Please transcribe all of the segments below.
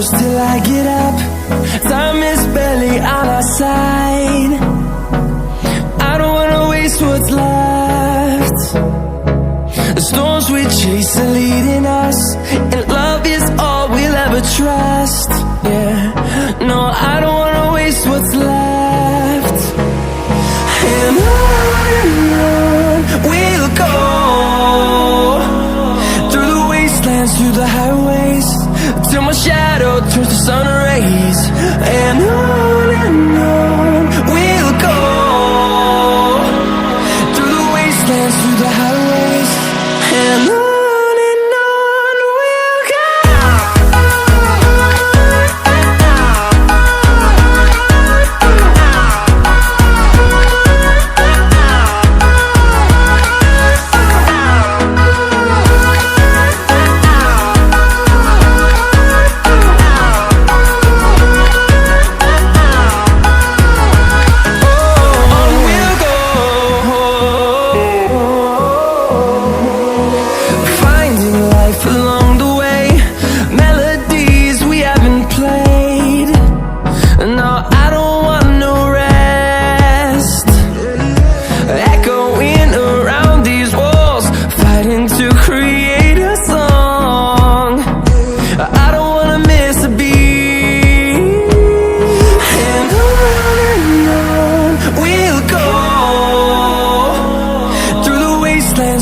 close till I get up. Time is barely on our side. I don't wanna waste what's left. The storms we chase are leading us, and love is all we'll ever trust. Yeah, no, I don't wanna waste what's left. And on we'll go, through the wastelands, through the highways, till my shadow turns to sun rays. And on we'll go, through the wastelands, through the highways, and on we'll go.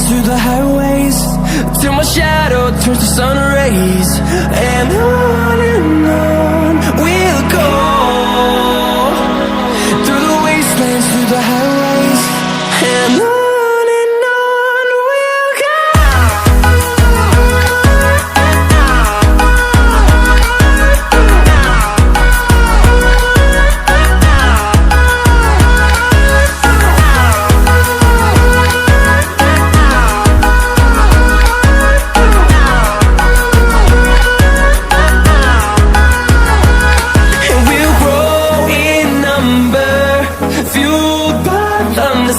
Through the highways, till my shadow turns to sun rays. And on we'll go, through the wastelands, through the highways, and on we'll go.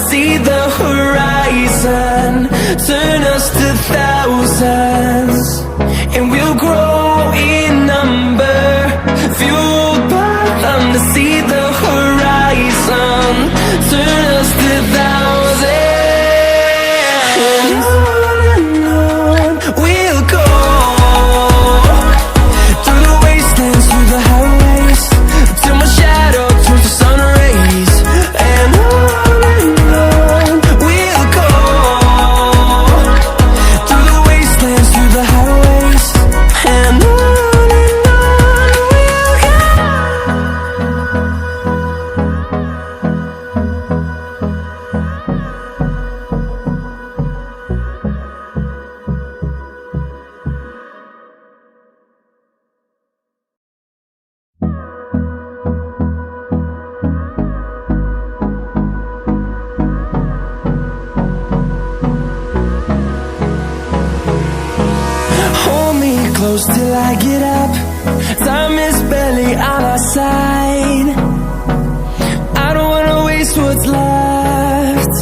See the horizon, turn us to thousands, and we'll grow in number, fueled by them. To see the horizon, turn us to thousands, and on we'll go, through the wastelands, through the highways, till my shadow turns to sun rays. And close till I get up. Time is barely on our side. I don't wanna waste what's left.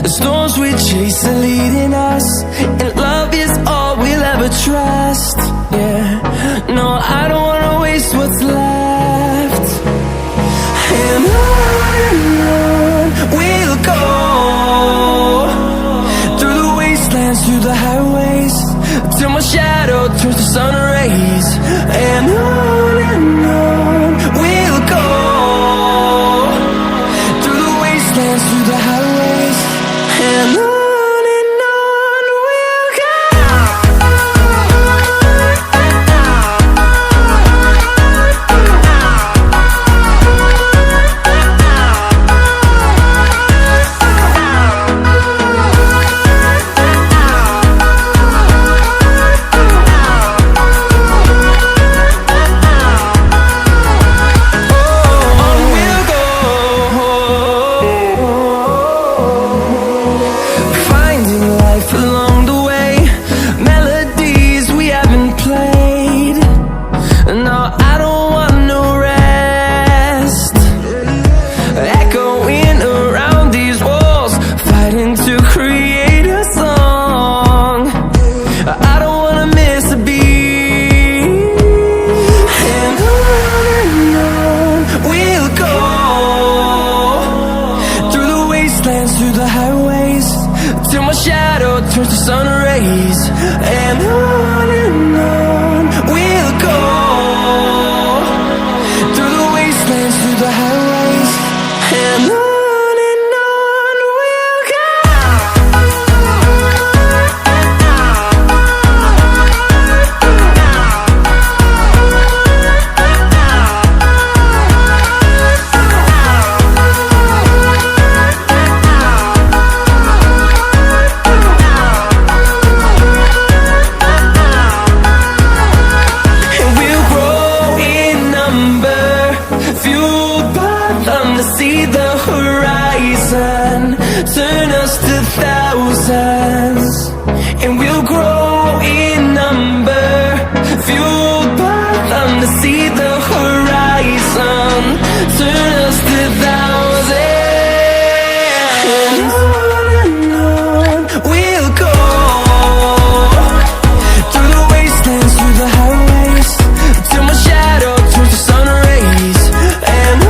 The storms we chase are leading us, and love is all we'll ever trust. Yeah, no, I don't wanna waste what's left. And on we'll go, through the wastelands, through the highways, till my shadow turns to sun rays. And on we'll go, through the wastelands, through the highways, and on we'll go. wastelands, through the highways, till my shadow turns to sun rays. And on we'll go, through the wastelands, through the highways, and on we'll go. See the horizon turn us to thousands, and we'll grow in number, fueled by them. To see the horizon turn us to thousands, and on we'll go, through the wastelands, through the highways, till my shadow turns to sun rays. And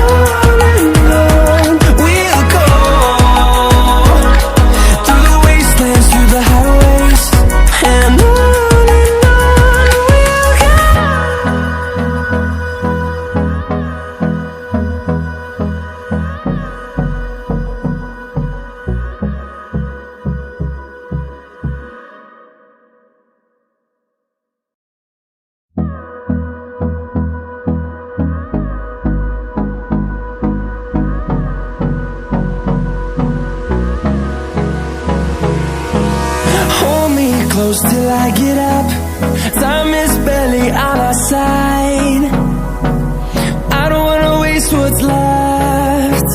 close till I get up. Time is barely on our side. I don't wanna waste what's left.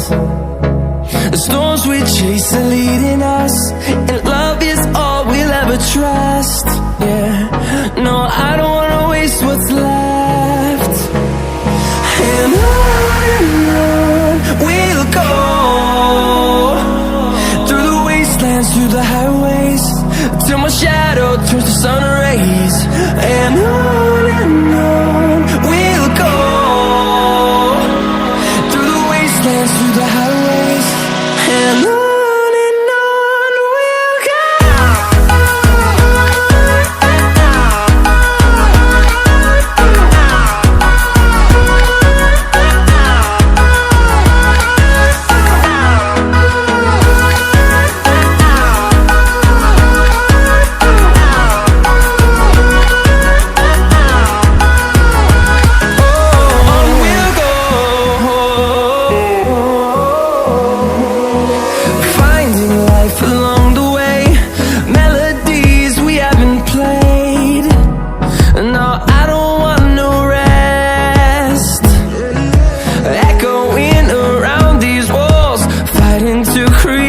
The storms we chase are leading us, and love is all we'll ever trust. Yeah, no, I don't wanna waste what's left. And on we'll go, through the wastelands, through the highways, till my shadow turns to sun rays. And on we'll go, through the wastelands, through the highways, and on we'll go. To create